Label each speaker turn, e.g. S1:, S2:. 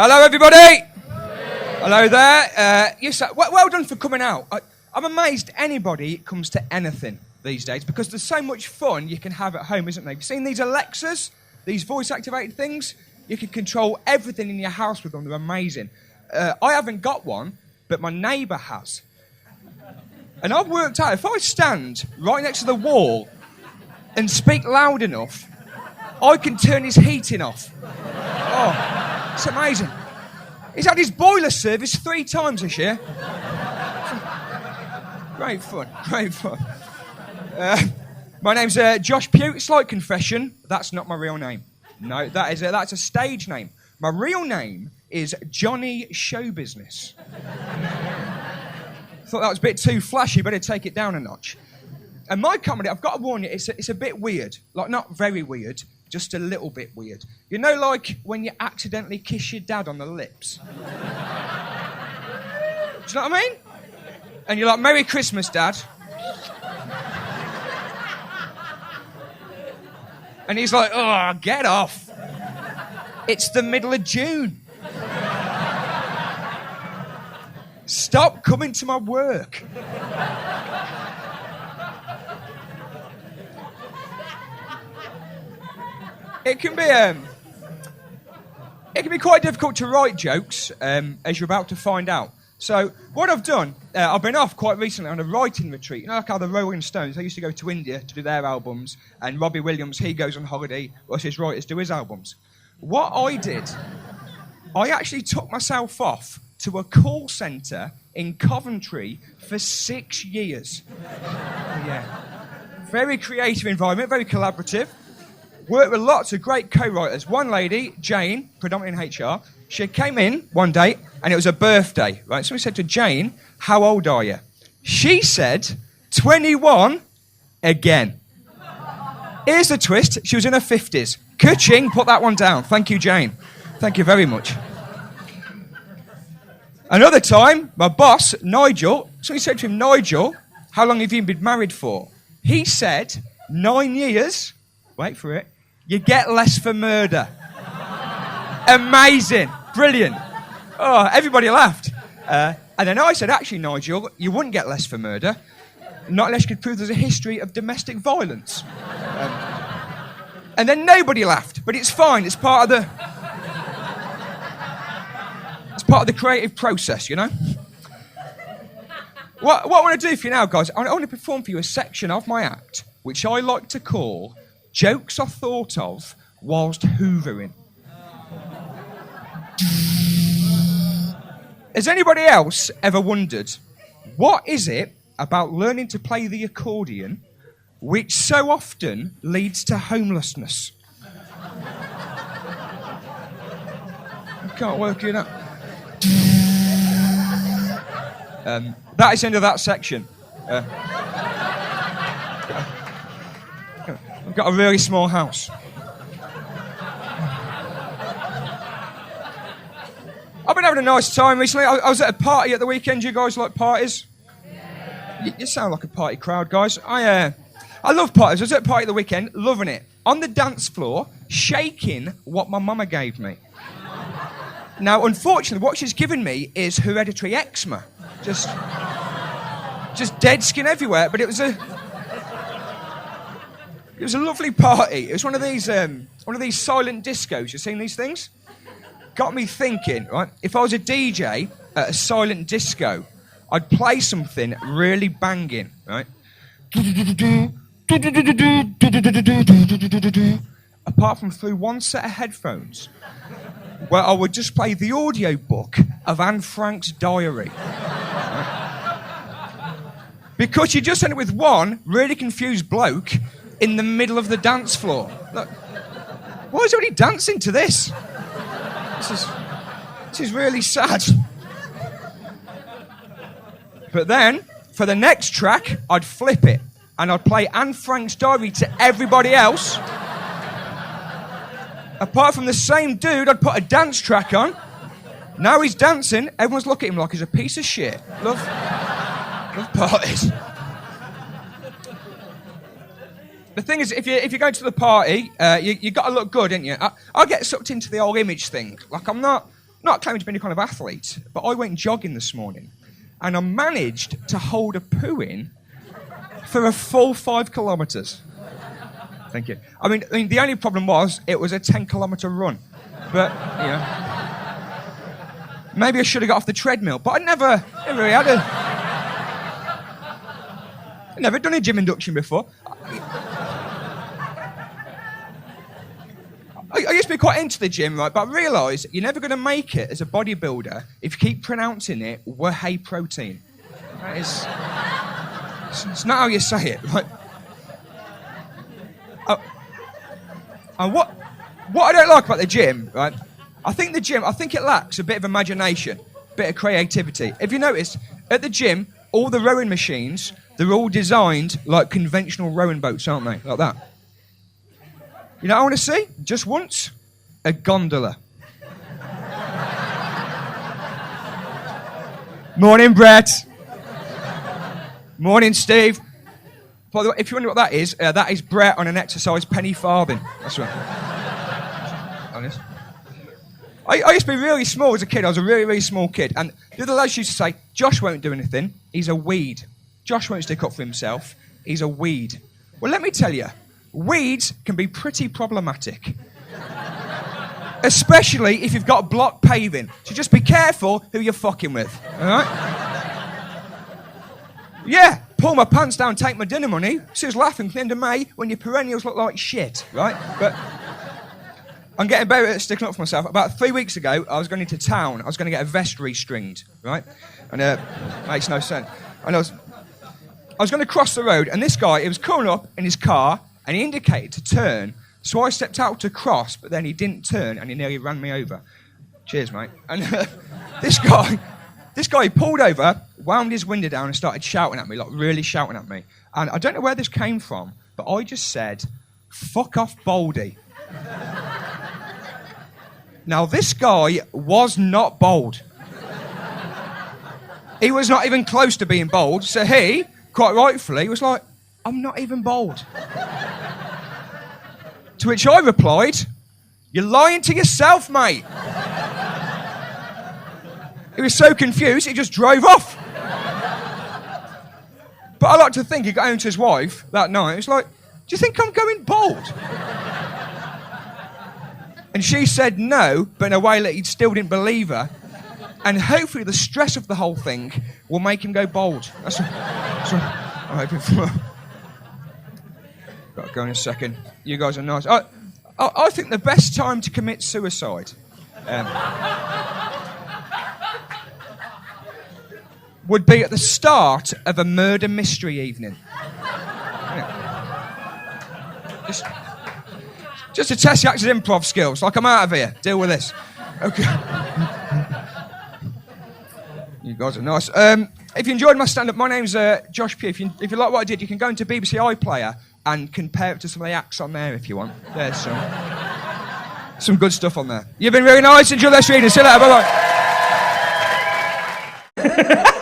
S1: Hello, everybody. Hello there. Yes, well done for coming out. I'm amazed anybody comes to anything these days because there's so much fun you can have at home, isn't there? You've seen these Alexas, these voice-activated things? You can control everything in your house with them. They're amazing. I haven't got one, but my neighbour has. And I've worked out, if I stand right next to the wall and speak loud enough, I can turn his heating off. Oh, it's amazing. He's had his boiler serviced 3 times this year. Great fun, great fun. My name's Josh Pugh. Slight confession, that's not my real name. No, that's a stage name. My real name is Johnny Showbusiness. Thought that was a bit too flashy, better take it down a notch. And my comedy, I've got to warn you, it's a bit weird. Like, not very weird, just a little bit weird. You know, like when you accidentally kiss your dad on the lips? Do you know what I mean? And you're like, Merry Christmas, Dad. And he's like, oh, get off. It's the middle of June. Stop coming to my work. It can be quite difficult to write jokes, as you're about to find out. So what I've done, I've been off quite recently on a writing retreat. You know, like how the Rolling Stones, they used to go to India to do their albums, and Robbie Williams, he goes on holiday, whilst his writers do his albums. What I did, I actually took myself off to a call centre in Coventry for 6 years. Yeah. Very creative environment, very collaborative. Worked with lots of great co-writers. One lady, Jane, predominantly in HR, she came in one day and it was her birthday, right? So we said to Jane, how old are you? She said, 21 again. Here's the twist. She was in her 50s. Ka-ching, put that one down. Thank you, Jane. Thank you very much. Another time, my boss, Nigel, so we said to him, Nigel, how long have you been married for? He said, 9 years. Wait for it. You get less for murder. Amazing. Brilliant. Oh, everybody laughed. And then I said, actually, Nigel, you wouldn't get less for murder, not unless you could prove there's a history of domestic violence. And then nobody laughed, but it's fine. It's part of the creative process, you know? What I want to do for you now, guys, I want to perform for you a section of my act, which I like to call Jokes I Thought of Whilst Hoovering. Has anybody else ever wondered, what is it about learning to play the accordion which so often leads to homelessness? I can't work it out. That is the end of that section. I've got a really small house. I've been having a nice time recently. I was at a party at the weekend. You guys like parties? You sound like a party crowd, guys. I love parties. I was at a party at the weekend, loving it. On the dance floor, shaking what my mama gave me. Now, unfortunately, what she's given me is hereditary eczema. Just dead skin everywhere. But it was a lovely party. It was one of these silent discos. You've seen these things? Got me thinking, right? If I was a DJ at a silent disco, I'd play something really banging, right? Apart from through one set of headphones, where I would just play the audio book of Anne Frank's diary. Right? Because you just ended with one really confused bloke in the middle of the dance floor. Look, why is everybody dancing to this? This is really sad. But then, for the next track, I'd flip it. And I'd play Anne Frank's diary to everybody else. Apart from the same dude, I'd put a dance track on. Now he's dancing. Everyone's looking at him like he's a piece of shit. Love parties. The thing is, if you're going to the party, you got to look good, ain't you? I get sucked into the whole image thing. Like, I'm not not claiming to be any kind of athlete, but I went jogging this morning, and I managed to hold a poo in for a full 5 kilometres. Thank you. I mean, the only problem was it was a 10-kilometre run. But, you know, maybe I should have got off the treadmill. But I'd never really had I'd never done a gym induction before. I used to be quite into the gym, right? But I realised you're never going to make it as a bodybuilder if you keep pronouncing it whey protein. That is... It's not how you say it, right? And what I don't like about the gym, right? I think it lacks a bit of imagination, a bit of creativity. If you notice, at the gym, all the rowing machines, they're all designed like conventional rowing boats, aren't they? Like that. You know what I want to see? Just once? A gondola. Morning, Brett. Morning, Steve. By the way, if you wonder what that is Brett on an exercise penny farthing. That's right. Honest. I used to be really small as a kid. I was a really, really small kid. And the other lads used to say, Josh won't do anything. He's a weed. Josh won't stick up for himself. He's a weed. Well, let me tell you, weeds can be pretty problematic. Especially if you've got block paving. So just be careful who you're fucking with. All right? Yeah, pull my pants down, take my dinner money. See us laughing at the end of May when your perennials look like shit, right? But I'm getting better at sticking up for myself. About 3 weeks ago, I was going into town. I was going to get a vest restringed, right? And makes no sense. And I was going to cross the road, and this guy, he was coming up in his car, and he indicated to turn. So I stepped out to cross, but then he didn't turn, and he nearly ran me over. Cheers, mate. And this guy, he pulled over, wound his window down and started shouting at me, like really shouting at me. And I don't know where this came from, but I just said, fuck off, Baldy. Now, this guy was not bold. He was not even close to being bold, so he, quite rightfully, was like, I'm not even bold. To which I replied, you're lying to yourself, mate. He was so confused, he just drove off. But I like to think he got home to his wife that night. He was like, do you think I'm going bold? And she said no, but in a way that he still didn't believe her. And hopefully the stress of the whole thing will make him go bold. That's what I'm hoping for. Got to go in a second. You guys are nice. I think the best time to commit suicide would be at the start of a murder mystery evening. Yeah. Just to test your actor's improv skills. Like, I'm out of here. Deal with this. Okay. You guys are nice. If you enjoyed my stand-up, my name's Josh Pugh. If you like what I did, you can go into BBC iPlayer and compare it to some of the acts on there if you want. There's some good stuff on there. You've been really nice. Enjoy the rest of your evening. See you later. Bye-bye.